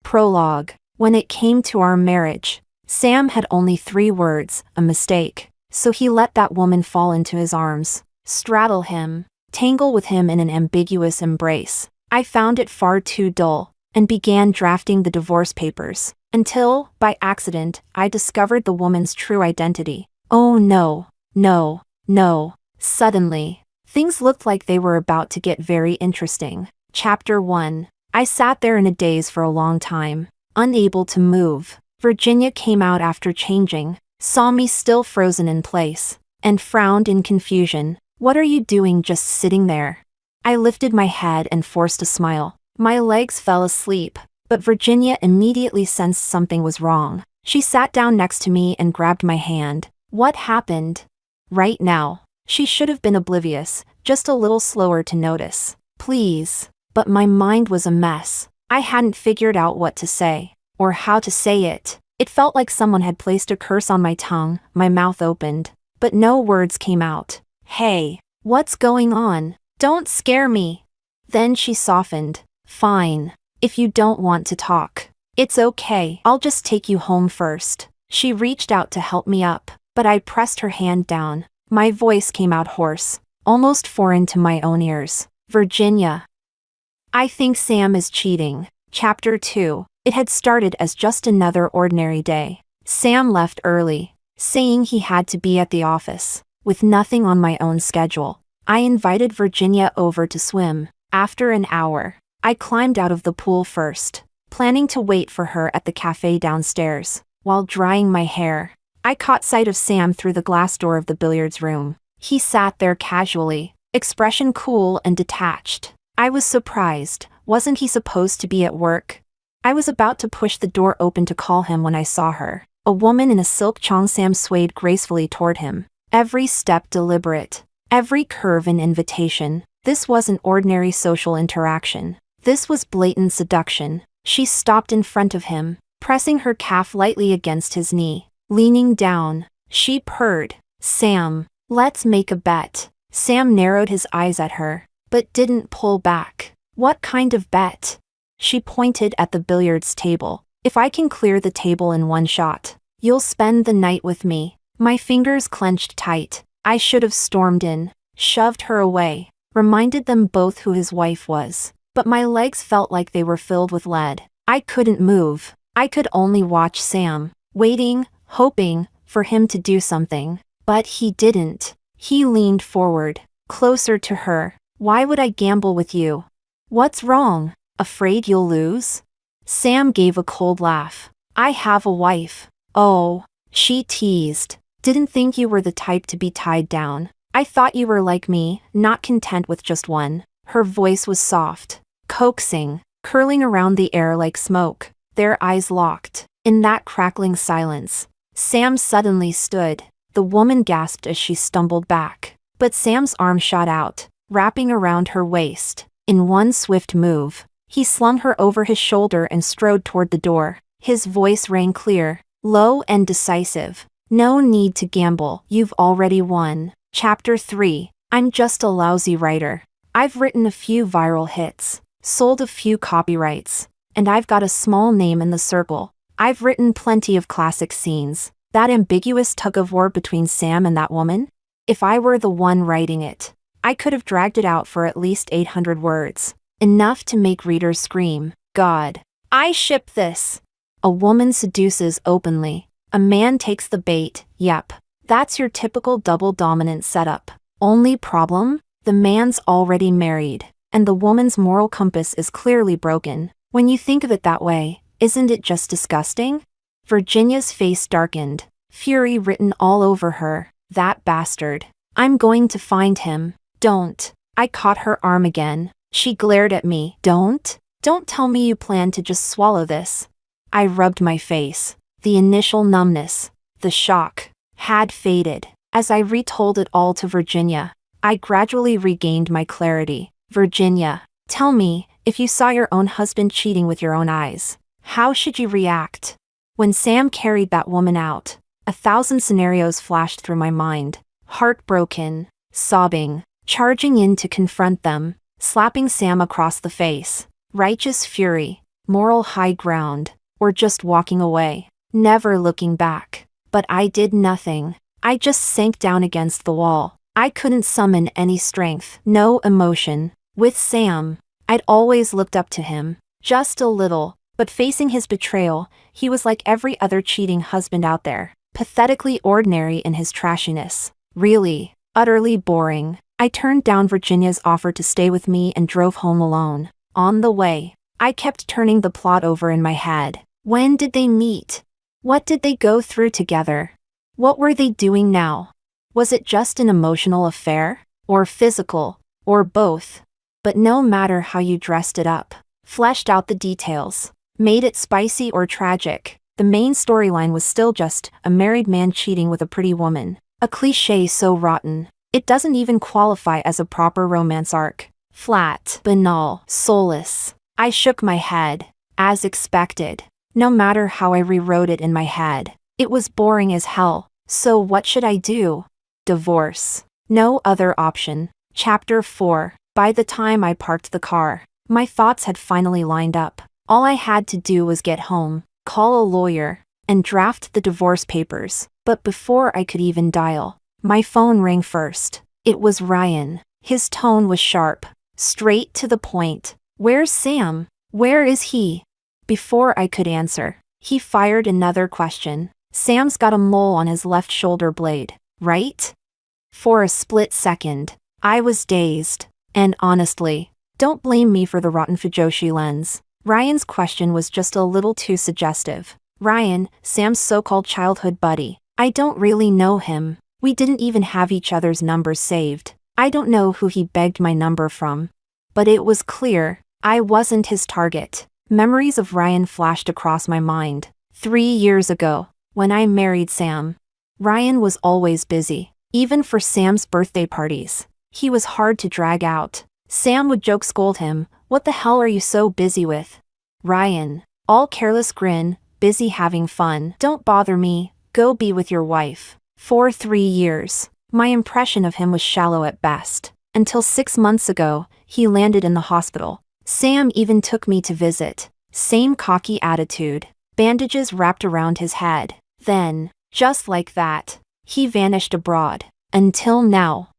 Prologue. When it came to our marriage, Sam had only 3 words: a mistake. So he let that woman fall into his arms, straddle him, tangle with him in an ambiguous embrace. I found it far too dull, and began drafting the divorce papers, until, by accident, I discovered the woman's true identity. Oh no, no, no. Suddenly, things looked like they were about to get very interesting. Chapter 1. I sat there in a daze for a long time, unable to move. Virginia came out after changing, saw me still frozen in place, and frowned in confusion. "What are you doing just sitting there?" I lifted my head and forced a smile. My legs fell asleep, but Virginia immediately sensed something was wrong. She sat down next to me and grabbed my hand. "What happened?" Right now. She should have been oblivious, just a little slower to notice. "Please." But my mind was a mess. I hadn't figured out what to say, or how to say it. It felt like someone had placed a curse on my tongue. My mouth opened, but no words came out. "Hey, what's going on? Don't scare me." Then she softened. "Fine. If you don't want to talk, it's okay. I'll just take you home first." She reached out to help me up, but I pressed her hand down. My voice came out hoarse, almost foreign to my own ears. "Virginia, I think Sam is cheating." Chapter 2. It had started as just another ordinary day. Sam left early, saying he had to be at the office, with nothing on my own schedule. I invited Virginia over to swim. After an hour, I climbed out of the pool first, planning to wait for her at the cafe downstairs. While drying my hair, I caught sight of Sam through the glass door of the billiards room. He sat there casually, expression cool and detached. I was surprised. Wasn't he supposed to be at work? I was about to push the door open to call him when I saw her. A woman in a silk cheongsam swayed gracefully toward him, every step deliberate, every curve an invitation. This wasn't ordinary social interaction. This was blatant seduction. She stopped in front of him, pressing her calf lightly against his knee. Leaning down, she purred, "Sam, let's make a bet." Sam narrowed his eyes at her, but didn't pull back. "What kind of bet?" She pointed at the billiards table. "If I can clear the table in one shot, you'll spend the night with me." My fingers clenched tight. I should have stormed in, shoved her away, reminded them both who his wife was. But my legs felt like they were filled with lead. I couldn't move. I could only watch Sam, waiting, hoping for him to do something. But he didn't. He leaned forward, closer to her. "Why would I gamble with you?" "What's wrong? Afraid you'll lose?" Sam gave a cold laugh. "I have a wife." "Oh," she teased. "Didn't think you were the type to be tied down. I thought you were like me, not content with just one." Her voice was soft, coaxing, curling around the air like smoke. Their eyes locked. In that crackling silence, Sam suddenly stood. The woman gasped as she stumbled back, but Sam's arm shot out, wrapping around her waist. In one swift move, he slung her over his shoulder and strode toward the door. His voice rang clear, low and decisive. "No need to gamble. You've already won." Chapter 3. I'm just a lousy writer. I've written a few viral hits, sold a few copyrights, and I've got a small name in the circle. I've written plenty of classic scenes. That ambiguous tug-of-war between Sam and that woman? If I were the one writing it, I could have dragged it out for at least 800 words. Enough to make readers scream, "God, I ship this." A woman seduces openly. A man takes the bait. Yep, that's your typical double-dominant setup. Only problem? The man's already married, and the woman's moral compass is clearly broken. When you think of it that way, isn't it just disgusting? Virginia's face darkened, fury written all over her. "That bastard. I'm going to find him." "Don't." I caught her arm again. She glared at me. Don't tell me you plan to just swallow this." I rubbed my face. The initial numbness, the shock, had faded. As I retold it all to Virginia, I gradually regained my clarity. "Virginia, tell me, if you saw your own husband cheating with your own eyes, how should you react?" When Sam carried that woman out, 1,000 scenarios flashed through my mind. Heartbroken, sobbing, charging in to confront them, slapping Sam across the face. Righteous fury. moral high ground, or just walking away, never looking back. But I did nothing. I just sank down against the wall. I couldn't summon any strength, no emotion. With Sam, I'd always looked up to him, just a little, but facing his betrayal, he was like every other cheating husband out there, pathetically ordinary in his trashiness. Really, utterly boring. I turned down Virginia's offer to stay with me and drove home alone. On the way, I kept turning the plot over in my head. When did they meet? What did they go through together? What were they doing now? Was it just an emotional affair? Or physical? Or both? But no matter how you dressed it up, fleshed out the details, made it spicy or tragic, the main storyline was still just a married man cheating with a pretty woman. A cliché so rotten, it doesn't even qualify as a proper romance arc. Flat, banal, soulless. I shook my head. As expected. No matter how I rewrote it in my head, it was boring as hell. So what should I do? Divorce. No other option. Chapter 4. By the time I parked the car, my thoughts had finally lined up. All I had to do was get home, call a lawyer, and draft the divorce papers. But before I could even dial, my phone rang first. It was Ryan. His tone was sharp, straight to the point. Where's Sam? Where is he? Before I could answer, he fired another question. Sam's got a mole on his left shoulder blade, right? For a split second, I was dazed. And honestly, don't blame me for the rotten Fujoshi lens. Ryan's question was just a little too suggestive. Ryan, Sam's so-called childhood buddy. I don't really know him. We didn't even have each other's numbers saved. I don't know who he begged my number from. But it was clear, I wasn't his target. Memories of Ryan flashed across my mind. 3 years ago, when I married Sam. Ryan was always busy, even for Sam's birthday parties. He was hard to drag out. Sam would joke scold him, "What the hell are you so busy with?" Ryan, all careless grin, busy having fun. "Don't bother me, go be with your wife." For 3 years, my impression of him was shallow at best. Until 6 months ago, he landed in the hospital. Sam even took me to visit. Same cocky attitude, bandages wrapped around his head. Then, just like that, he vanished abroad. Until now.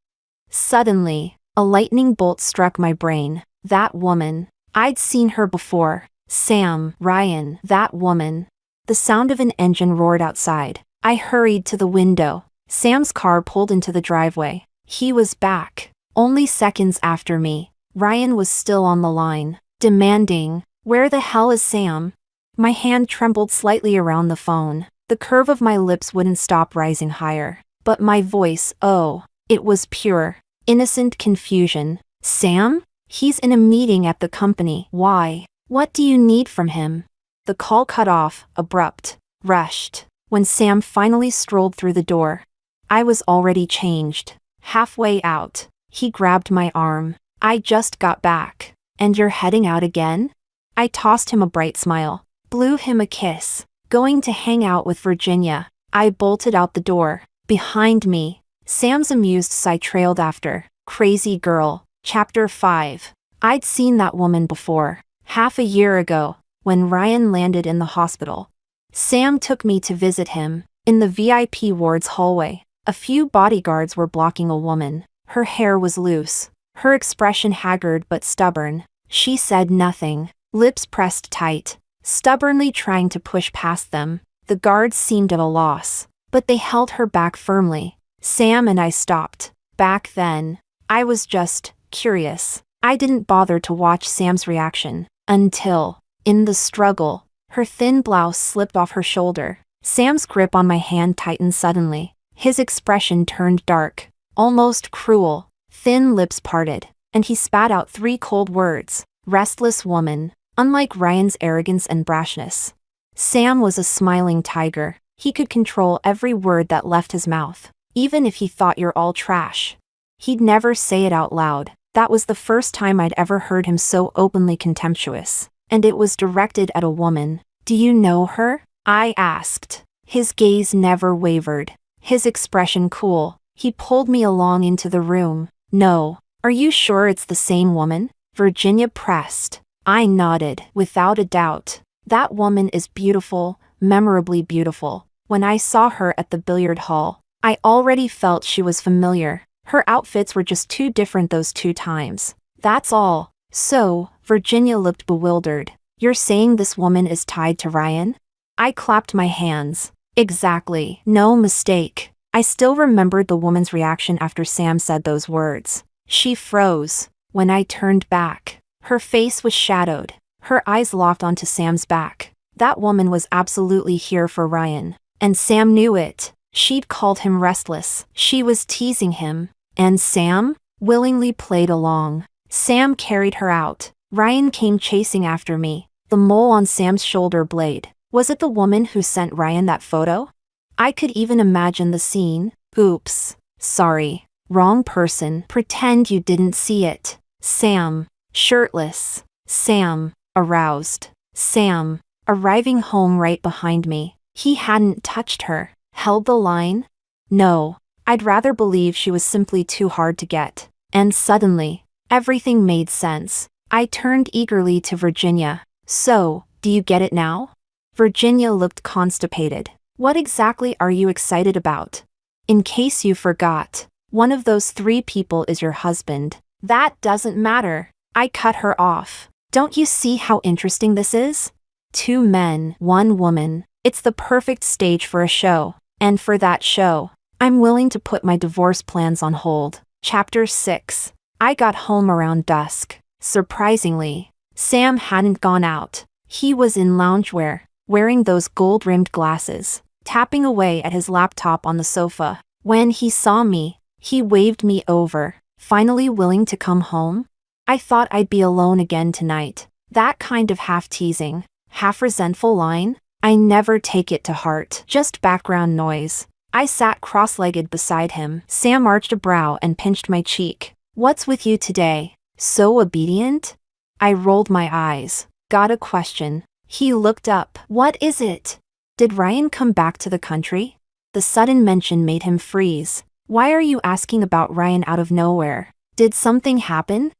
Suddenly, a lightning bolt struck my brain. That woman. I'd seen her before. Sam, Ryan, that woman. The sound of an engine roared outside. I hurried to the window. Sam's car pulled into the driveway. He was back. Only seconds after me. Ryan was still on the line, demanding, "Where the hell is Sam?" My hand trembled slightly around the phone. The curve of my lips wouldn't stop rising higher. But my voice, oh, it was pure, innocent confusion. "Sam? He's in a meeting at the company. Why? What do you need from him?" The call cut off, abrupt, rushed. When Sam finally strolled through the door, I was already changed. Halfway out, he grabbed my arm. "I just got back. And you're heading out again?" I tossed him a bright smile, blew him a kiss. "Going to hang out with Virginia." I bolted out the door. Behind me, Sam's amused sigh trailed after. Crazy girl. Chapter 5. I'd seen that woman before. Half a year ago, when Ryan landed in the hospital. Sam took me to visit him. In the VIP ward's hallway, a few bodyguards were blocking a woman. Her hair was loose, her expression haggard but stubborn. She said nothing, lips pressed tight, stubbornly trying to push past them. The guards seemed at a loss, but they held her back firmly. Sam and I stopped. Back then, I was just curious. I didn't bother to watch Sam's reaction until, in the struggle, her thin blouse slipped off her shoulder. Sam's grip on my hand tightened suddenly. His expression turned dark, almost cruel. Thin lips parted, and he spat out 3 cold words. Restless woman. Unlike Ryan's arrogance and brashness, Sam was a smiling tiger. He could control every word that left his mouth, even if he thought you're all trash. He'd never say it out loud. That was the first time I'd ever heard him so openly contemptuous. And it was directed at a woman. "Do you know her?" I asked. His gaze never wavered. His expression cool. He pulled me along into the room. "No. Are you sure it's the same woman?" Virginia pressed. I nodded, without a doubt. That woman is beautiful, memorably beautiful. When I saw her at the billiard hall, I already felt she was familiar. Her outfits were just too different those 2 times. That's all. So, Virginia looked bewildered. You're saying this woman is tied to Ryan? I clapped my hands. Exactly. No mistake. I still remembered the woman's reaction after Sam said those words. She froze. When I turned back, her face was shadowed. Her eyes locked onto Sam's back. That woman was absolutely here for Ryan. And Sam knew it. She'd called him restless. She was teasing him. And Sam willingly played along. Sam carried her out. Ryan came chasing after me. The mole on Sam's shoulder blade. Was it the woman who sent Ryan that photo? I could even imagine the scene. Oops. Sorry. Wrong person. Pretend you didn't see it. Sam. Shirtless. Sam. Aroused. Sam. Arriving home right behind me. He hadn't touched her. Held the line? No. I'd rather believe she was simply too hard to get. And suddenly, everything made sense. I turned eagerly to Virginia. So, do you get it now? Virginia looked constipated. What exactly are you excited about? In case you forgot, one of those 3 people is your husband. That doesn't matter. I cut her off. Don't you see how interesting this is? 2 men, 1 woman. It's the perfect stage for a show. And for that show, I'm willing to put my divorce plans on hold. Chapter 6. I got home around dusk. Surprisingly, Sam hadn't gone out. He was in loungewear, wearing those gold-rimmed glasses, tapping away at his laptop on the sofa. When he saw me, he waved me over. Finally willing to come home? I thought I'd be alone again tonight. That kind of half-teasing, half-resentful line? I never take it to heart. Just background noise. I sat cross-legged beside him. Sam arched a brow and pinched my cheek. What's with you today? So obedient? I rolled my eyes. Got a question. He looked up. What is it? Did Ryan come back to the country? The sudden mention made him freeze. Why are you asking about Ryan out of nowhere? Did something happen?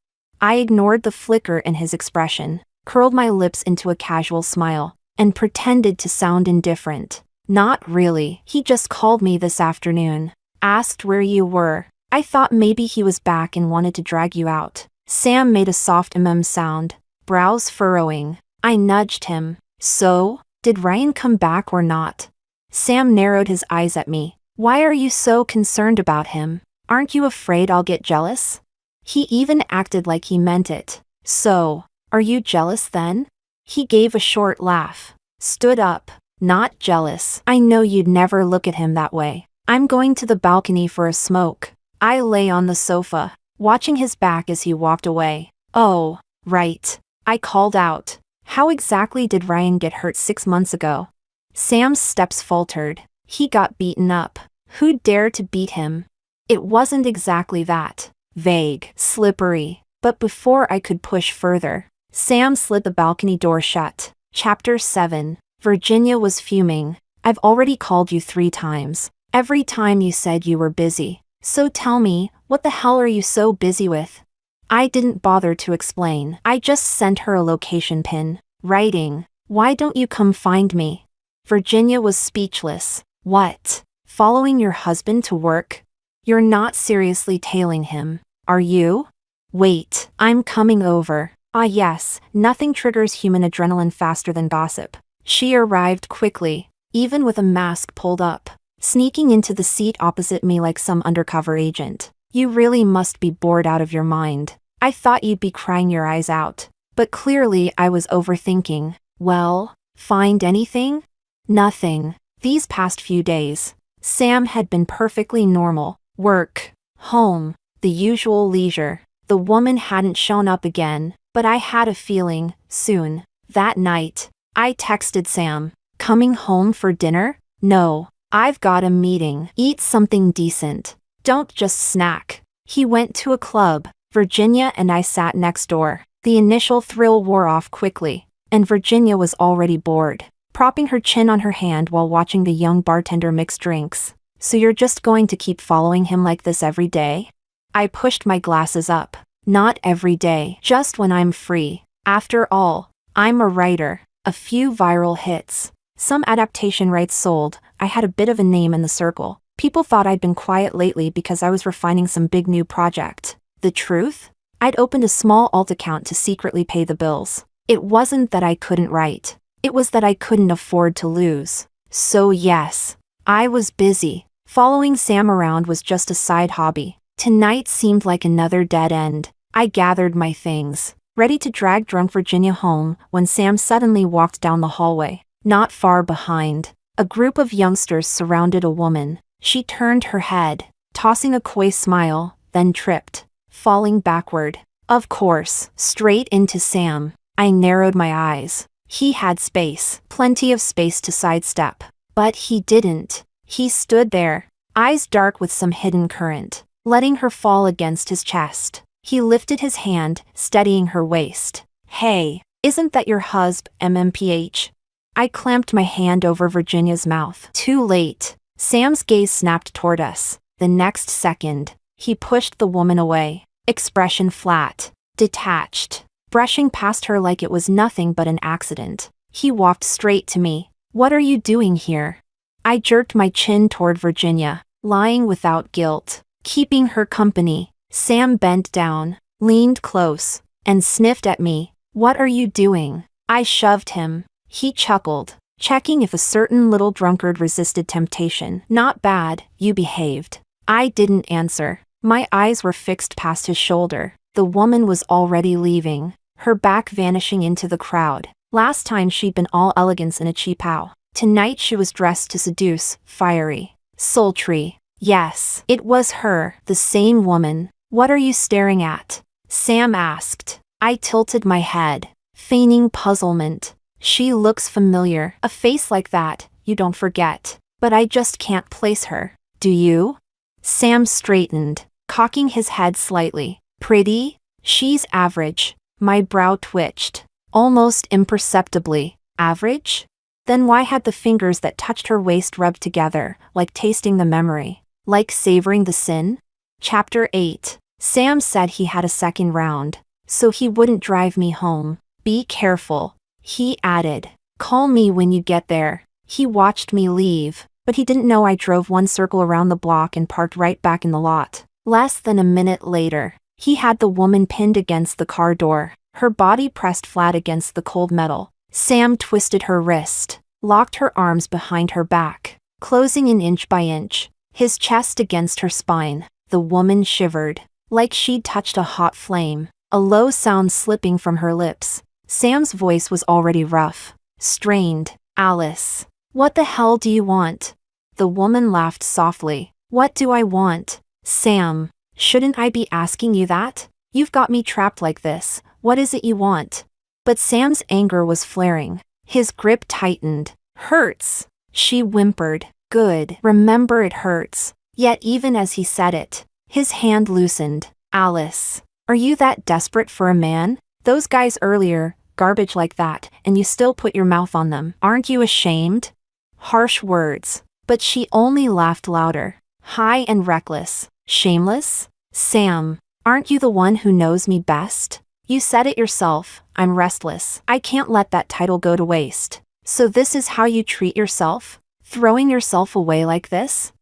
I ignored the flicker in his expression, curled my lips into a casual smile, and pretended to sound indifferent. Not really. He just called me this afternoon. Asked where you were. I thought maybe he was back and wanted to drag you out. Sam made a soft sound, brows furrowing. I nudged him. So, did Ryan come back or not? Sam narrowed his eyes at me. Why are you so concerned about him? Aren't you afraid I'll get jealous? He even acted like he meant it. So, are you jealous then? He gave a short laugh. Stood up. Not jealous. I know you'd never look at him that way. I'm going to the balcony for a smoke. I lay on the sofa, watching his back as he walked away. Oh, right. I called out. How exactly did Ryan get hurt 6 months ago? Sam's steps faltered. He got beaten up. Who'd dare to beat him? It wasn't exactly that. Vague, slippery. But before I could push further, Sam slid the balcony door shut. Chapter 7. Virginia was fuming. I've already called you 3 times. Every time you said you were busy. So tell me, what the hell are you so busy with? I didn't bother to explain. I just sent her a location pin. Writing, why don't you come find me? Virginia was speechless. What? Following your husband to work? You're not seriously tailing him, are you? Wait, I'm coming over. Ah yes, nothing triggers human adrenaline faster than gossip. She arrived quickly, even with a mask pulled up, sneaking into the seat opposite me like some undercover agent. You really must be bored out of your mind. I thought you'd be crying your eyes out. But clearly I was overthinking. Well, find anything? Nothing. These past few days, Sam had been perfectly normal. Work, home, the usual leisure. The woman hadn't shown up again, but I had a feeling, soon. That night, I texted Sam. Coming home for dinner? No, I've got a meeting. Eat something decent. Don't just snack. He went to a club. Virginia and I sat next door. The initial thrill wore off quickly, and Virginia was already bored, propping her chin on her hand while watching the young bartender mix drinks. So you're just going to keep following him like this every day? I pushed my glasses up. Not every day, just when I'm free. After all, I'm a writer. A few viral hits. Some adaptation rights sold. I had a bit of a name in the circle. People thought I'd been quiet lately because I was refining some big new project. The truth? I'd opened a small alt account to secretly pay the bills. It wasn't that I couldn't write. It was that I couldn't afford to lose. So yes, I was busy. Following Sam around was just a side hobby. Tonight seemed like another dead end. I gathered my things, ready to drag drunk Virginia home, when Sam suddenly walked down the hallway. Not far behind, a group of youngsters surrounded a woman. She turned her head, tossing a coy smile, then tripped, falling backward. Of course, straight into Sam. I narrowed my eyes. He had space, plenty of space to sidestep. But he didn't. He stood there, eyes dark with some hidden current, letting her fall against his chest. He lifted his hand, steadying her waist. Hey, isn't that your husband, MMPH? I clamped my hand over Virginia's mouth. Too late. Sam's gaze snapped toward us. The next second, he pushed the woman away, expression flat, detached, brushing past her like it was nothing but an accident. He walked straight to me. What are you doing here? I jerked my chin toward Virginia, lying without guilt, keeping her company. Sam bent down, leaned close, and sniffed at me. What are you doing? I shoved him. He chuckled, checking if a certain little drunkard resisted temptation. Not bad, you behaved. I didn't answer. My eyes were fixed past his shoulder. The woman was already leaving, her back vanishing into the crowd. Last time she'd been all elegance in a cheapao. Tonight she was dressed to seduce, fiery, sultry. Yes, it was her, the same woman. What are you staring at? Sam asked. I tilted my head, feigning puzzlement. She looks familiar. A face like that, you don't forget. But I just can't place her. Do you? Sam straightened, cocking his head slightly. Pretty? She's average. My brow twitched, almost imperceptibly. Average? Then why had the fingers that touched her waist rubbed together, like tasting the memory, like savoring the sin? Chapter 8. Sam said he had a second round, so he wouldn't drive me home. Be careful, he added. Call me when you get there. He watched me leave, but he didn't know I drove one circle around the block and parked right back in the lot. Less than a minute later, he had the woman pinned against the car door, her body pressed flat against the cold metal. Sam twisted her wrist, locked her arms behind her back, closing in inch by inch, his chest against her spine. The woman shivered, like she'd touched a hot flame, a low sound slipping from her lips. Sam's voice was already rough, strained. Alice, what the hell do you want? The woman laughed softly. What do I want? Sam, shouldn't I be asking you that? You've got me trapped like this. What is it you want? But Sam's anger was flaring. His grip tightened. Hurts, she whimpered. Good. Remember, it hurts. Yet even as he said it, his hand loosened. Alice, are you that desperate for a man? Those guys earlier, garbage like that, and you still put your mouth on them. Aren't you ashamed? Harsh words, but she only laughed louder. High and reckless. Shameless? Sam, aren't you the one who knows me best? You said it yourself. I'm restless. I can't let that title go to waste. So this is how you treat yourself? Throwing yourself away like this?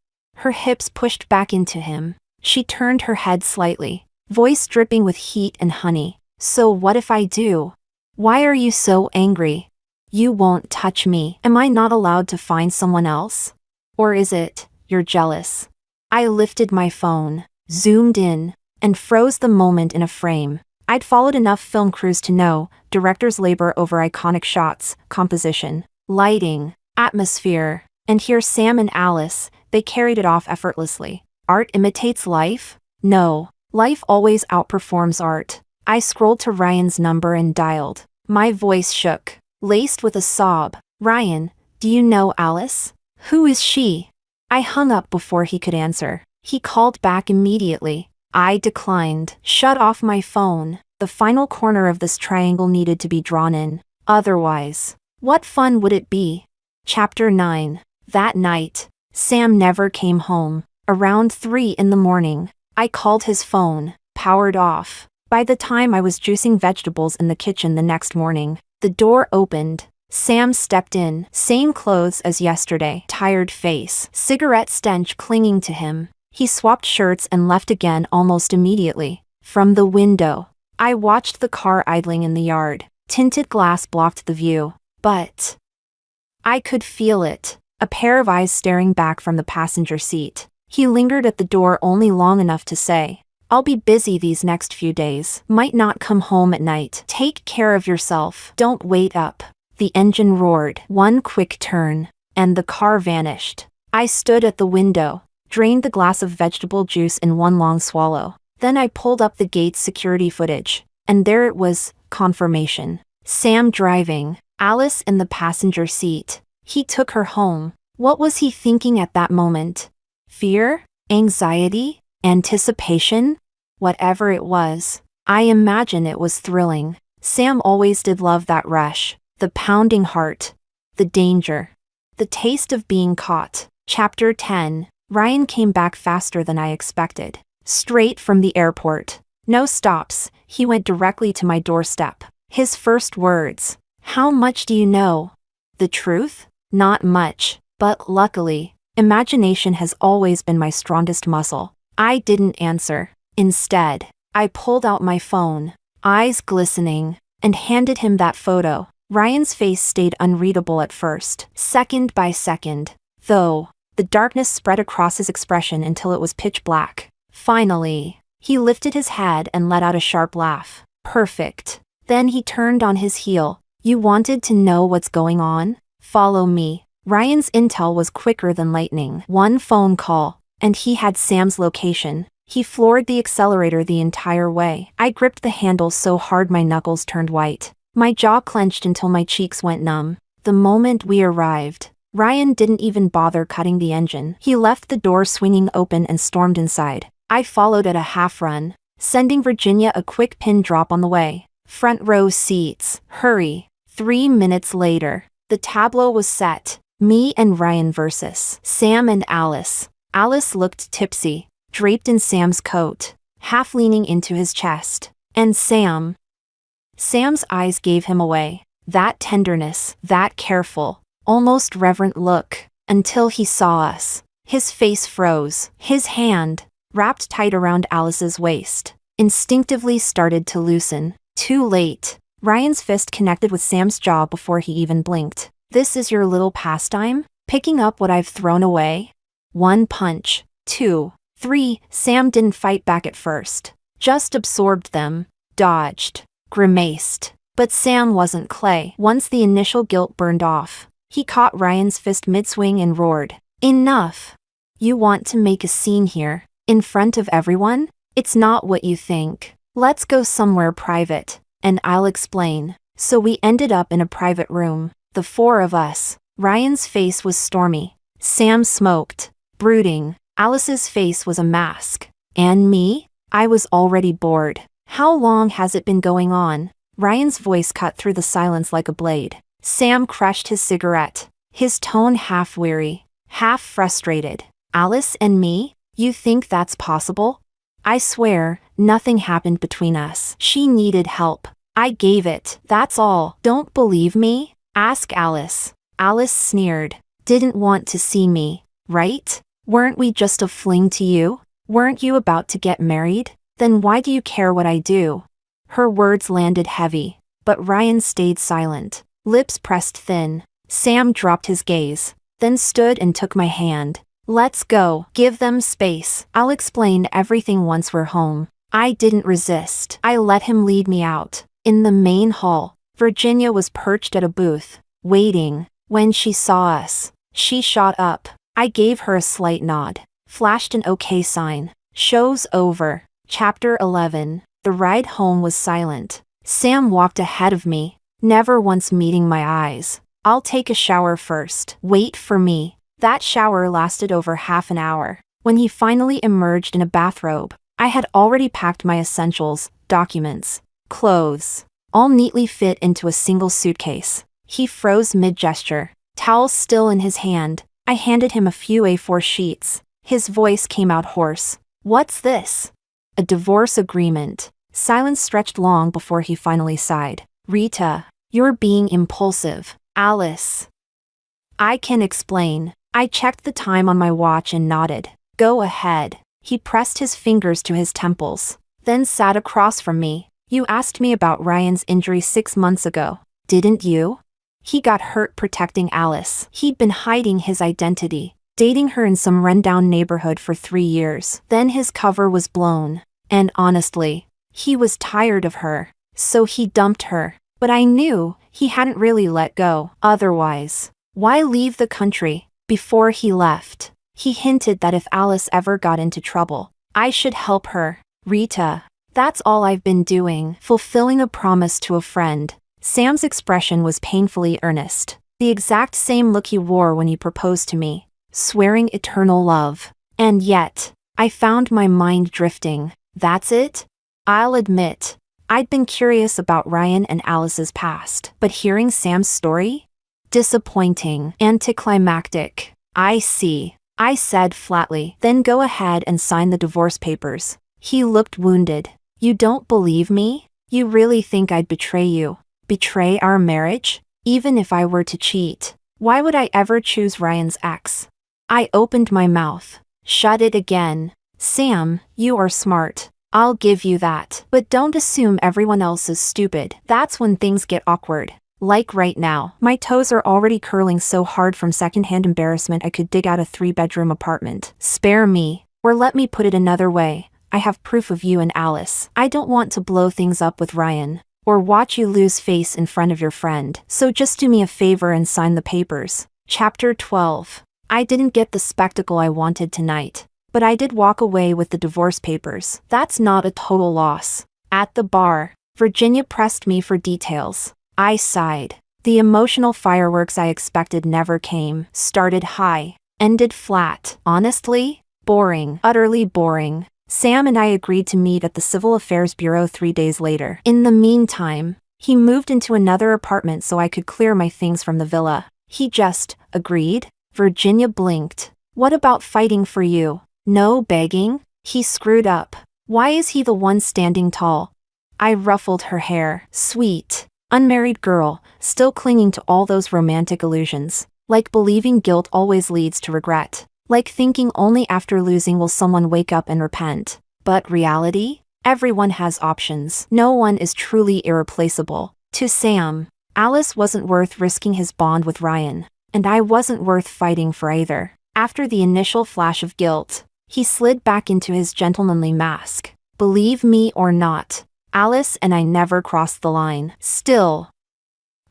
Her hips pushed back into him. She turned her head slightly, voice dripping with heat and honey. So what if I do? Why are you so angry? You won't touch me. Am I not allowed to find someone else? Or is it, you're jealous? I lifted my phone, zoomed in, and froze the moment in a frame. I'd followed enough film crews to know, directors labor over iconic shots, composition, lighting, atmosphere, and here's Sam and Alice, they carried it off effortlessly. Art imitates life? No, life always outperforms art. I scrolled to Ryan's number and dialed. My voice shook, laced with a sob. Ryan, do you know Alice? Who is she? I hung up before he could answer. He called back immediately. I declined. Shut off my phone. The final corner of this triangle needed to be drawn in. Otherwise, what fun would it be? Chapter 9. That night, Sam never came home. Around 3 in the morning, I called his phone, powered off. By the time I was juicing vegetables in the kitchen the next morning, the door opened. Sam stepped in, same clothes as yesterday, tired face, cigarette stench clinging to him. He swapped shirts and left again almost immediately. From the window, I watched the car idling in the yard. Tinted glass blocked the view, but I could feel it. A pair of eyes staring back from the passenger seat. He lingered at the door only long enough to say, "I'll be busy these next few days. Might not come home at night. Take care of yourself. Don't wait up." The engine roared. One quick turn, and the car vanished. I stood at the window, drained the glass of vegetable juice in one long swallow. Then I pulled up the gate's security footage, and there it was, confirmation. Sam driving, Alice in the passenger seat. He took her home. What was he thinking at that moment? Fear? Anxiety? Anticipation? Whatever it was, I imagine it was thrilling. Sam always did love that rush, the pounding heart, the danger, the taste of being caught. Chapter 10. Ryan came back faster than I expected. Straight from the airport. No stops, he went directly to my doorstep. His first words, "How much do you know?" The truth? Not much, but luckily, imagination has always been my strongest muscle. I didn't answer. Instead, I pulled out my phone, eyes glistening, and handed him that photo. Ryan's face stayed unreadable at first, second by second, though the darkness spread across his expression until it was pitch black. Finally, he lifted his head and let out a sharp laugh. Perfect. Then he turned on his heel. "You wanted to know what's going on? Follow me." Ryan's intel was quicker than lightning. One phone call, and he had Sam's location. He floored the accelerator the entire way. I gripped the handle so hard my knuckles turned white. My jaw clenched until my cheeks went numb. The moment we arrived, Ryan didn't even bother cutting the engine. He left the door swinging open and stormed inside. I followed at a half-run, sending Virginia a quick pin drop on the way. "Front row seats, hurry." 3 minutes later, the tableau was set. Me and Ryan versus Sam and Alice. Alice looked tipsy, draped in Sam's coat, half leaning into his chest. And Sam's eyes gave him away. That tenderness, that careful, almost reverent look, until he saw us. His face froze. His hand, wrapped tight around Alice's waist, instinctively started to loosen. Too late. Ryan's fist connected with Sam's jaw before he even blinked. "This is your little pastime? Picking up what I've thrown away?" 1 punch, 2, 3. Sam didn't fight back at first. Just absorbed them, dodged, grimaced. But Sam wasn't clay. Once the initial guilt burned off, he caught Ryan's fist mid-swing and roared, "Enough! You want to make a scene here, in front of everyone? It's not what you think. Let's go somewhere private, and I'll explain." So we ended up in a private room, the 4 of us. Ryan's face was stormy. Sam smoked, brooding. Alice's face was a mask. And me? I was already bored. "How long has it been going on?" Ryan's voice cut through the silence like a blade. Sam crushed his cigarette, his tone half weary, half frustrated. "Alice and me? You think that's possible?" "I swear, nothing happened between us. She needed help. I gave it, that's all. Don't believe me? Ask Alice." Alice sneered. "Didn't want to see me, right? Weren't we just a fling to you? Weren't you about to get married? Then why do you care what I do?" Her words landed heavy, but Ryan stayed silent, lips pressed thin. Sam dropped his gaze, then stood and took my hand. "Let's go. Give them space. I'll explain everything once we're home." I didn't resist. I let him lead me out. In the main hall, Virginia was perched at a booth, waiting. When she saw us, she shot up. I gave her a slight nod, flashed an okay sign. Show's over. Chapter 11. The ride home was silent. Sam walked ahead of me, never once meeting my eyes. "I'll take a shower first. Wait for me." That shower lasted over half an hour. When he finally emerged in a bathrobe, I had already packed my essentials, documents, clothes, all neatly fit into a single suitcase. He froze mid-gesture, towel still in his hand. I handed him a few A4 sheets. His voice came out hoarse. "What's this?" "A divorce agreement." Silence stretched long before he finally sighed. Rita, you're being impulsive. Alice. I can explain. I checked the time on my watch and nodded. Go ahead. He pressed his fingers to his temples, then sat across from me. You asked me about Ryan's injury 6 months ago, didn't you? He got hurt protecting Alice. He'd been hiding his identity, dating her in some rundown neighborhood for 3 years. Then his cover was blown. And honestly, he was tired of her, so he dumped her. But I knew he hadn't really let go. Otherwise, why leave the country? Before he left, he hinted that if Alice ever got into trouble, I should help her. Rita, that's all I've been doing, fulfilling a promise to a friend. Sam's expression was painfully earnest, the exact same look he wore when he proposed to me, swearing eternal love. And yet, I found my mind drifting. That's it? I'll admit, I'd been curious about Ryan and Alice's past, but hearing Sam's story? Disappointing, anticlimactic. I see, I said flatly. Then go ahead and sign the divorce papers. He looked wounded. You don't believe me? You really think I'd betray you? Betray our marriage? Even if I were to cheat, why would I ever choose Ryan's ex? I opened my mouth, shut it again. Sam, you are smart. I'll give you that. But don't assume everyone else is stupid. That's when things get awkward. Like right now. My toes are already curling so hard from secondhand embarrassment I could dig out a 3-bedroom apartment. Spare me. Or let me put it another way. I have proof of you and Alice. I don't want to blow things up with Ryan, or watch you lose face in front of your friend. So just do me a favor and sign the papers. Chapter 12. I didn't get the spectacle I wanted tonight, but I did walk away with the divorce papers. That's not a total loss. At the bar, Virginia pressed me for details. I sighed. The emotional fireworks I expected never came. Started high, ended flat. Honestly, boring. Utterly boring. Sam and I agreed to meet at the Civil Affairs Bureau 3 days later. In the meantime, he moved into another apartment so I could clear my things from the villa. He just agreed? Virginia blinked. What about fighting for you? No begging? He screwed up. Why is he the one standing tall? I ruffled her hair. Sweet, unmarried girl, still clinging to all those romantic illusions. Like believing guilt always leads to regret. Like thinking only after losing will someone wake up and repent. But reality? Everyone has options. No one is truly irreplaceable. To Sam, Alice wasn't worth risking his bond with Ryan, and I wasn't worth fighting for either. After the initial flash of guilt, he slid back into his gentlemanly mask. Believe me or not, Alice and I never crossed the line. Still,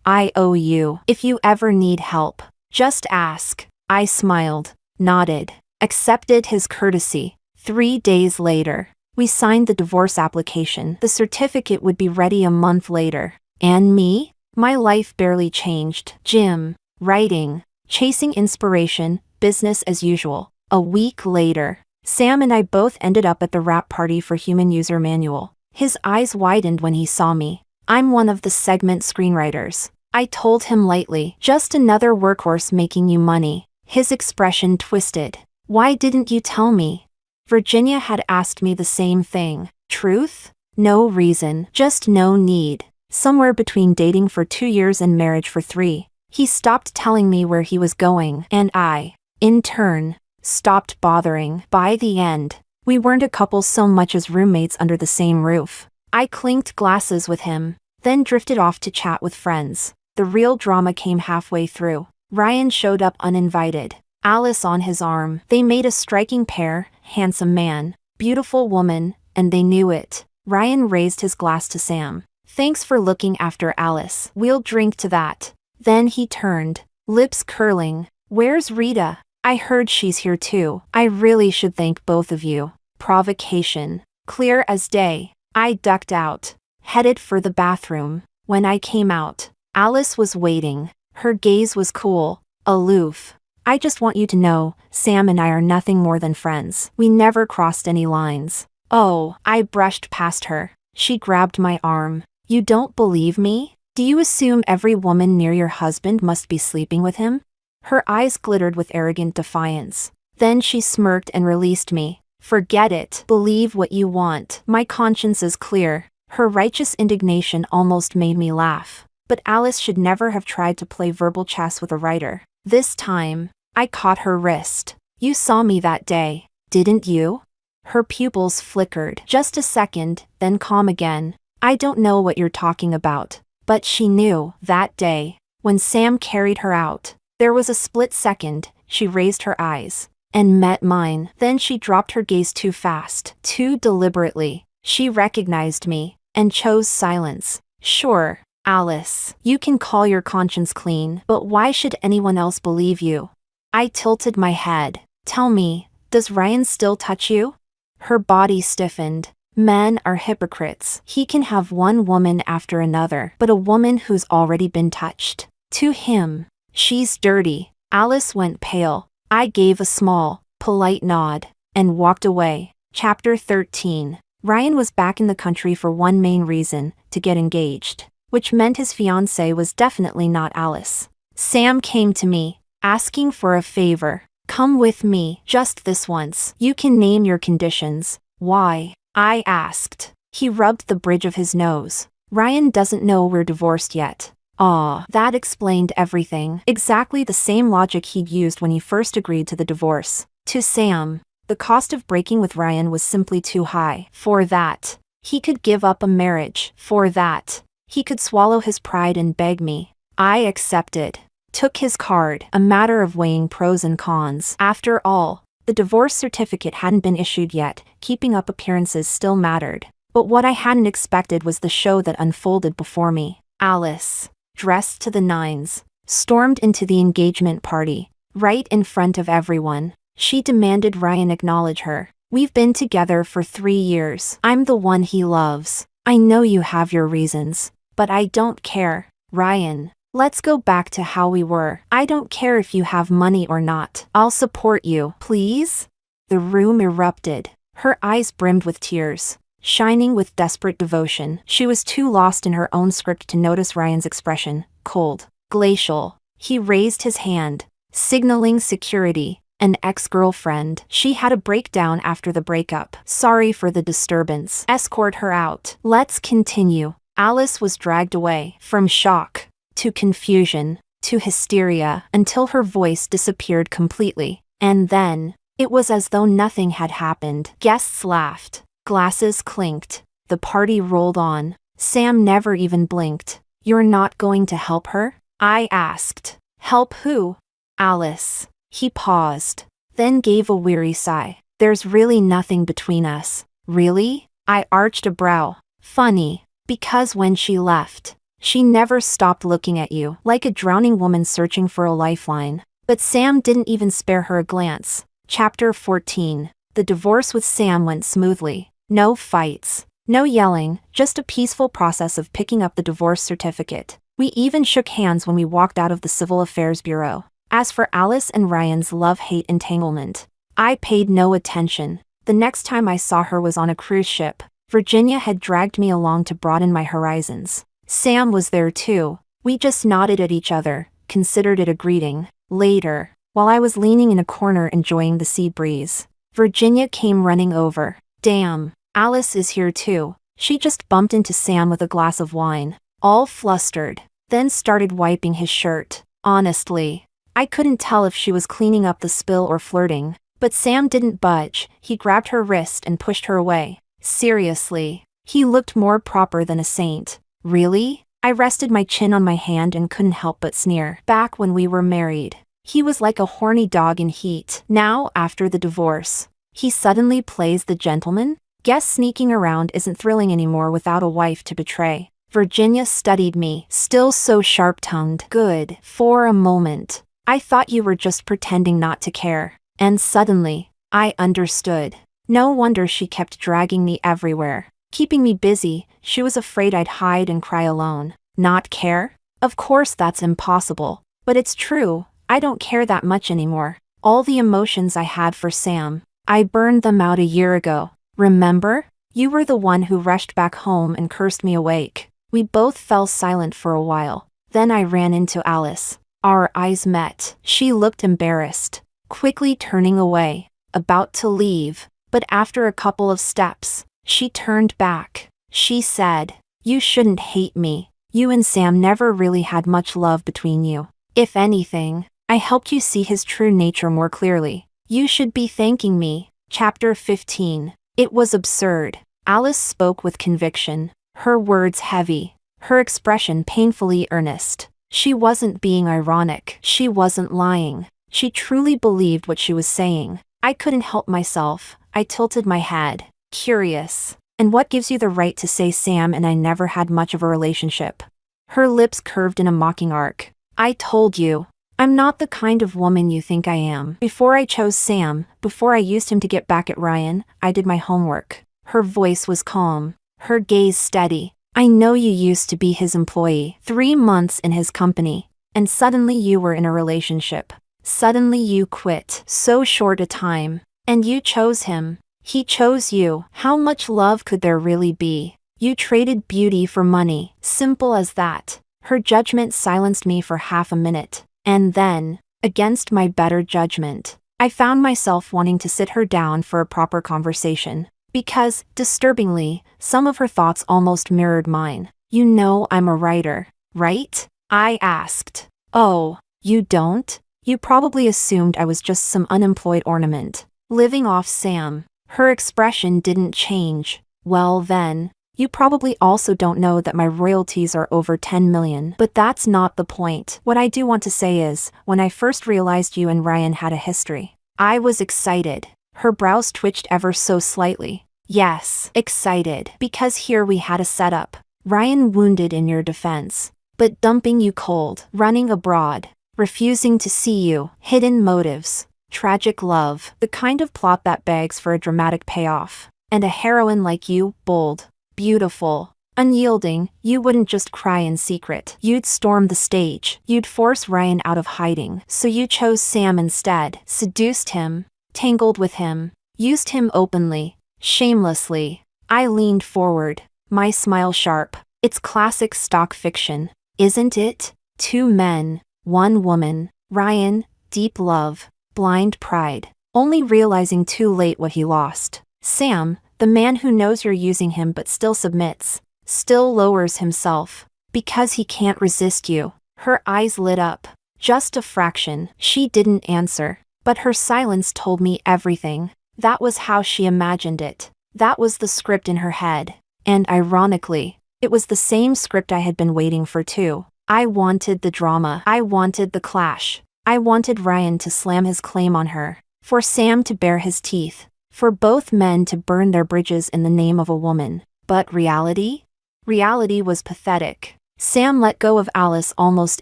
I owe you. If you ever need help, just ask. I smiled, nodded, accepted his courtesy. 3 days later, we signed the divorce application. The certificate would be ready a month later. And me? My life barely changed. Gym, writing, chasing inspiration, business as usual. A week later, Sam and I both ended up at the wrap party for Human User Manual. His eyes widened when he saw me. I'm one of the segment screenwriters. I told him lightly, just another workhorse making you money. His expression twisted. Why didn't you tell me? Virginia had asked me the same thing. Truth? No reason, just no need. Somewhere between dating for 2 years and marriage for 3, he stopped telling me where he was going, and I, in turn, stopped bothering. By the end, we weren't a couple so much as roommates under the same roof. I clinked glasses with him, then drifted off to chat with friends. The real drama came halfway through. Ryan showed up uninvited, Alice on his arm. They made a striking pair, handsome man, beautiful woman, and they knew it. Ryan raised his glass to Sam. Thanks for looking after Alice. We'll drink to that. Then he turned, lips curling. Where's Rita? I heard she's here too. I really should thank both of you. Provocation. Clear as day. I ducked out, headed for the bathroom. When I came out, Alice was waiting. Her gaze was cool, aloof. I just want you to know, Sam and I are nothing more than friends. We never crossed any lines. Oh, I brushed past her. She grabbed my arm. You don't believe me? Do you assume every woman near your husband must be sleeping with him? Her eyes glittered with arrogant defiance. Then she smirked and released me. Forget it. Believe what you want. My conscience is clear. Her righteous indignation almost made me laugh. But Alice should never have tried to play verbal chess with a writer. This time, I caught her wrist. You saw me that day, didn't you? Her pupils flickered. Just a second, then calm again. I don't know what you're talking about. But she knew, that day, when Sam carried her out. There was a split second, she raised her eyes and met mine. Then she dropped her gaze too fast, too deliberately. She recognized me and chose silence. Sure, Alice, you can call your conscience clean, but why should anyone else believe you? I tilted my head. Tell me, does Ryan still touch you? Her body stiffened. Men are hypocrites. He can have one woman after another, but a woman who's already been touched. To him, she's dirty. Alice went pale. I gave a small, polite nod and walked away. Chapter 13. Ryan was back in the country for one main reason, to get engaged, which meant his fiancée was definitely not Alice. Sam came to me, asking for a favor. Come with me, just this once. You can name your conditions. Why? I asked. He rubbed the bridge of his nose. Ryan doesn't know we're divorced yet. That explained everything. Exactly the same logic he'd used when he first agreed to the divorce. To Sam, the cost of breaking with Ryan was simply too high. For that, he could give up a marriage. For that, he could swallow his pride and beg me. I accepted. Took his card, a matter of weighing pros and cons. After all, the divorce certificate hadn't been issued yet, keeping up appearances still mattered. But what I hadn't expected was the show that unfolded before me. Alice, dressed to the nines, stormed into the engagement party, right in front of everyone. She demanded Ryan acknowledge her. We've been together for 3 years. I'm the one he loves. I know you have your reasons, but I don't care. Ryan, let's go back to how we were. I don't care if you have money or not. I'll support you, please? The room erupted. Her eyes brimmed with tears, shining with desperate devotion. She was too lost in her own script to notice Ryan's expression, cold, glacial. He raised his hand, signaling security. An ex-girlfriend. She had a breakdown after the breakup. Sorry for the disturbance. Escort her out. Let's continue. Alice was dragged away, from shock, to confusion, to hysteria, until her voice disappeared completely. And then, it was as though nothing had happened. Guests laughed. Glasses clinked. The party rolled on. Sam never even blinked. You're not going to help her? I asked. Help who? Alice. He paused, then gave a weary sigh. There's really nothing between us. Really? I arched a brow. Funny, because when she left, she never stopped looking at you, like a drowning woman searching for a lifeline. But Sam didn't even spare her a glance. Chapter 14. The divorce with Sam went smoothly. No fights, no yelling, just a peaceful process of picking up the divorce certificate. We even shook hands when we walked out of the Civil Affairs Bureau. As for Alice and Ryan's love-hate entanglement, I paid no attention. The next time I saw her was on a cruise ship. Virginia had dragged me along to broaden my horizons. Sam was there too. We just nodded at each other, considered it a greeting. Later, while I was leaning in a corner enjoying the sea breeze, Virginia came running over. Damn, Alice is here too. She just bumped into Sam with a glass of wine, all flustered, then started wiping his shirt. Honestly, I couldn't tell if she was cleaning up the spill or flirting, but Sam didn't budge. He grabbed her wrist and pushed her away. Seriously, he looked more proper than a saint. Really? I rested my chin on my hand and couldn't help but sneer. Back when we were married, he was like a horny dog in heat. Now, after the divorce, he suddenly plays the gentleman? Guess sneaking around isn't thrilling anymore without a wife to betray. Virginia studied me, still so sharp-tongued. Good. For a moment, I thought you were just pretending not to care. And suddenly, I understood. No wonder she kept dragging me everywhere. Keeping me busy, she was afraid I'd hide and cry alone. Not care? Of course that's impossible. But it's true, I don't care that much anymore. All the emotions I had for Sam, I burned them out a year ago. Remember? You were the one who rushed back home and cursed me awake. We both fell silent for a while. Then I ran into Alice. Our eyes met. She looked embarrassed, quickly turning away, about to leave, but after a couple of steps, she turned back. She said. You shouldn't hate me. You and Sam never really had much love between you. If anything, I helped you see his true nature more clearly. You should be thanking me. Chapter 15. It was absurd. Alice spoke with conviction, her words heavy, her expression painfully earnest. She wasn't being ironic. She wasn't lying. She truly believed what she was saying. I couldn't help myself. I tilted my head, curious. And what gives you the right to say Sam and I never had much of a relationship? Her lips curved in a mocking arc. I told you. I'm not the kind of woman you think I am. Before I chose Sam, before I used him to get back at Ryan, I did my homework. Her voice was calm, her gaze steady. I know you used to be his employee, 3 months in his company, and suddenly you were in a relationship. Suddenly you quit, so short a time, and you chose him. He chose you. How much love could there really be? You traded beauty for money, simple as that. Her judgment silenced me for half a minute, and then, against my better judgment, I found myself wanting to sit her down for a proper conversation. Because, disturbingly, some of her thoughts almost mirrored mine. You know I'm a writer, right? I asked. Oh, you don't? You probably assumed I was just some unemployed ornament, living off Sam. Her expression didn't change. Well then, you probably also don't know that my royalties are over 10 million. But that's not the point. What I do want to say is, when I first realized you and Ryan had a history, I was excited. Her brows twitched ever so slightly. Yes, excited, because here we had a setup. Ryan wounded in your defense, but dumping you cold, running abroad, refusing to see you, hidden motives, tragic love, the kind of plot that begs for a dramatic payoff. And a heroine like you, bold, beautiful, unyielding, you wouldn't just cry in secret. You'd storm the stage. You'd force Ryan out of hiding. So you chose Sam instead, seduced him, tangled with him, used him openly, shamelessly. I leaned forward, my smile sharp. It's classic stock fiction, isn't it? 2 men, 1 woman. Ryan, deep love, blind pride, only realizing too late what he lost. Sam, the man who knows you're using him but still submits, still lowers himself, because he can't resist you. Her eyes lit up, just a fraction. She didn't answer, but her silence told me everything. That was how she imagined it. That was the script in her head. And ironically, it was the same script I had been waiting for too. I wanted the drama. I wanted the clash. I wanted Ryan to slam his claim on her, for Sam to bare his teeth, for both men to burn their bridges in the name of a woman. But reality? Reality was pathetic. Sam let go of Alice almost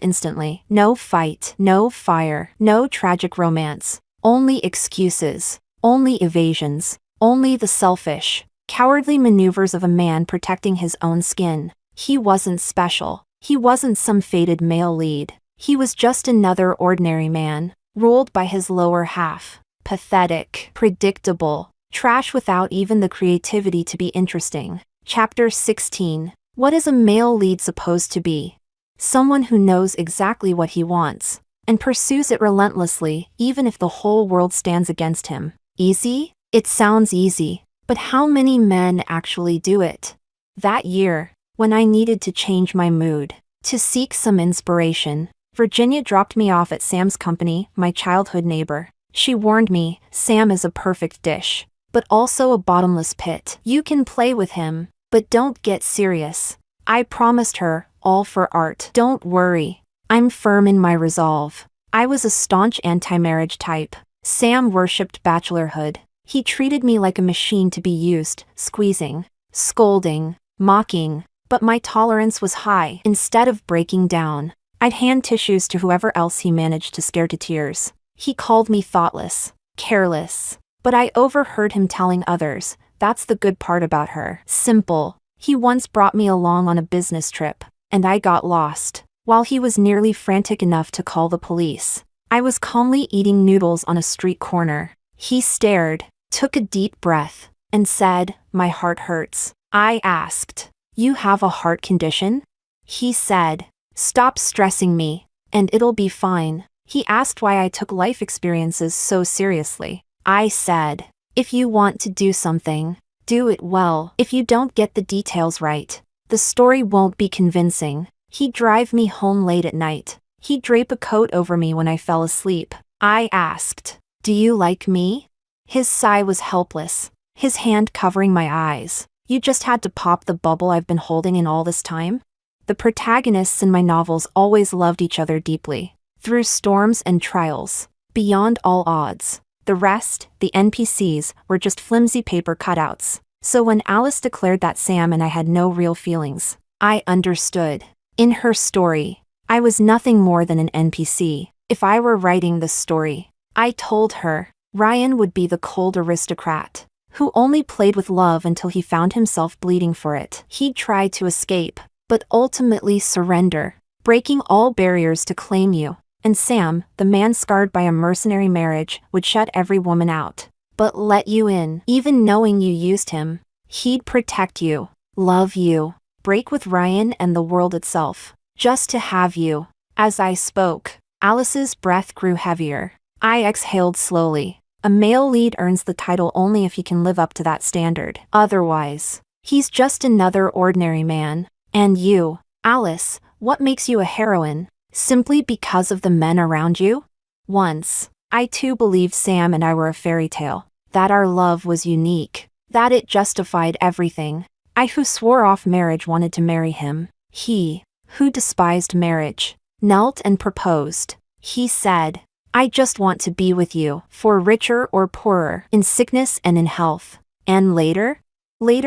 instantly. No fight, no fire, no tragic romance. Only excuses. Only evasions, only the selfish, cowardly maneuvers of a man protecting his own skin. He wasn't special. He wasn't some fated male lead. He was just another ordinary man, ruled by his lower half. Pathetic, predictable, trash without even the creativity to be interesting. Chapter 16. What is a male lead supposed to be? Someone who knows exactly what he wants, and pursues it relentlessly, even if the whole world stands against him. Easy? It sounds easy, but how many men actually do it? That year, when I needed to change my mood, to seek some inspiration, Virginia dropped me off at Sam's company, my childhood neighbor. She warned me, Sam is a perfect dish, but also a bottomless pit. You can play with him, but don't get serious. I promised her, all for art. Don't worry. I'm firm in my resolve. I was a staunch anti-marriage type. Sam worshipped bachelorhood. He treated me like a machine to be used, squeezing, scolding, mocking, but my tolerance was high. Instead of breaking down, I'd hand tissues to whoever else he managed to scare to tears. He called me thoughtless, careless, but I overheard him telling others, that's the good part about her. Simple. He once brought me along on a business trip, and I got lost, while he was nearly frantic enough to call the police. I was calmly eating noodles on a street corner. He stared, took a deep breath, and said, my heart hurts. I asked, you have a heart condition? He said, stop stressing me, and it'll be fine. He asked why I took life experiences so seriously. I said, if you want to do something, Do it well. If you don't get the details right, the story won't be convincing. He'd drive me home late at night. He'd drape a coat over me when I fell asleep. I asked, "Do you like me?" His sigh was helpless, his hand covering my eyes. "You just had to pop the bubble I've been holding in all this time?" The protagonists in my novels always loved each other deeply, through storms and trials, beyond all odds. The rest, the NPCs, were just flimsy paper cutouts. So when Alice declared that Sam and I had no real feelings, I understood. In her story, I was nothing more than an NPC. If I were writing the story, I told her, Ryan would be the cold aristocrat, who only played with love until he found himself bleeding for it. He'd try to escape, but ultimately surrender, breaking all barriers to claim you. And Sam, the man scarred by a mercenary marriage, would shut every woman out, but let you in. Even knowing you used him, he'd protect you, love you, break with Ryan and the world itself, just to have you. As I spoke, Alice's breath grew heavier. I exhaled slowly. A male lead earns the title only if he can live up to that standard. Otherwise, he's just another ordinary man. And you, Alice, what makes you a heroine? Simply because of the men around you? Once, I too believed Sam and I were a fairy tale, that our love was unique, that it justified everything. I who swore off marriage wanted to marry him. He, who despised marriage, knelt and proposed. He said, "I just want to be with you, for richer or poorer, in sickness and in health." And later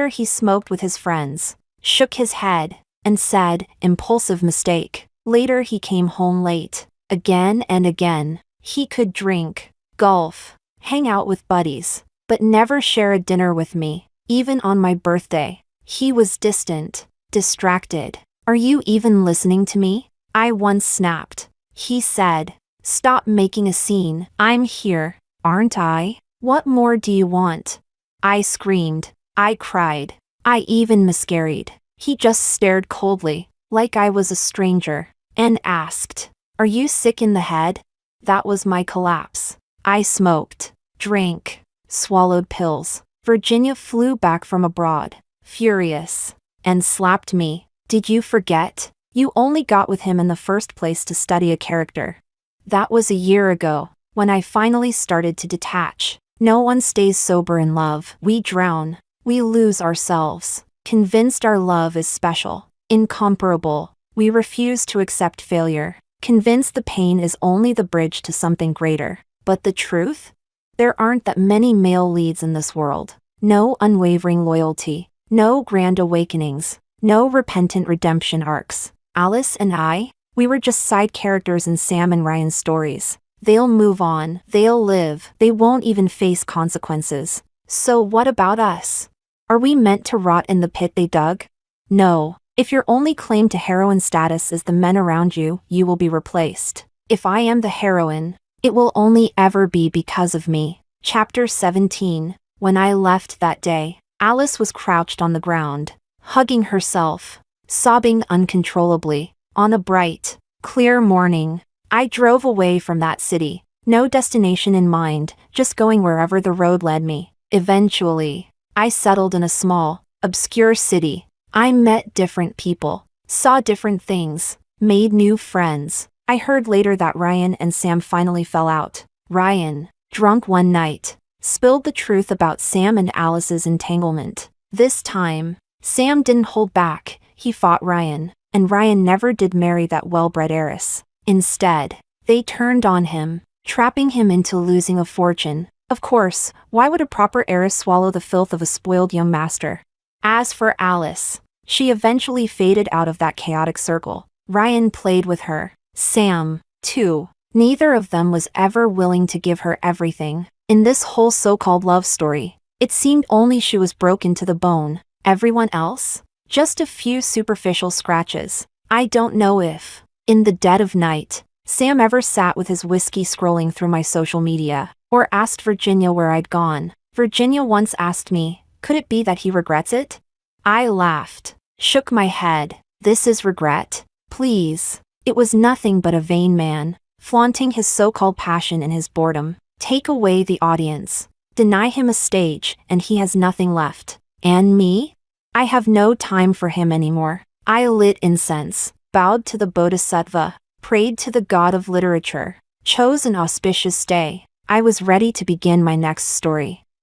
he smoked with his friends, shook his head, and said, "Impulsive mistake." Later he came home late. Again and again. He could drink, golf, hang out with buddies, but never share a dinner with me, even on my birthday. He was distant, distracted. "Are you even listening to me?" I once snapped. He said, "Stop making a scene. I'm here, aren't I? What more do you want?" I screamed. I cried. I even miscarried. He just stared coldly, like I was a stranger, and asked, "Are you sick in the head?" That was my collapse. I smoked, drank, swallowed pills. Virginia flew back from abroad, furious, and slapped me. "Did you forget? You only got with him in the first place to study a character." That was a year ago, when I finally started to detach. No one stays sober in love. We drown. We lose ourselves. Convinced our love is special, incomparable, we refuse to accept failure. Convinced the pain is only the bridge to something greater. But the truth? There aren't that many male leads in this world. No unwavering loyalty. No grand awakenings. No repentant redemption arcs. Alice and I, we were just side characters in Sam and Ryan's stories. They'll move on. They'll live. They won't even face consequences. So what about us? Are we meant to rot in the pit they dug? No. If your only claim to heroine status is the men around you, you will be replaced. If I am the heroine, it will only ever be because of me. Chapter 17. When I left that day, Alice was crouched on the ground, hugging herself, sobbing uncontrollably. On a bright, clear morning, I drove away from that city. No destination in mind, just going wherever the road led me. Eventually, I settled in a small, obscure city. I met different people, saw different things, made new friends. I heard later that Ryan and Sam finally fell out. Ryan, drunk one night, spilled the truth about Sam and Alice's entanglement. This time, Sam didn't hold back. He fought Ryan, and Ryan never did marry that well-bred heiress. Instead, they turned on him, trapping him into losing a fortune. Of course, why would a proper heiress swallow the filth of a spoiled young master? As for Alice, she eventually faded out of that chaotic circle. Ryan played with her. Sam, too. Neither of them was ever willing to give her everything. In this whole so-called love story, it seemed only she was broken to the bone. Everyone else? Just a few superficial scratches. I don't know if, in the dead of night, Sam ever sat with his whiskey scrolling through my social media, or asked Virginia where I'd gone. Virginia once asked me, could it be that he regrets it? I laughed, shook my head. This is regret? Please. It was nothing but a vain man, flaunting his so-called passion in his boredom. Take away the audience. Deny him a stage, and he has nothing left. And me? I have no time for him anymore. I lit incense, bowed to the Bodhisattva, prayed to the god of literature, chose an auspicious day. I was ready to begin my next story.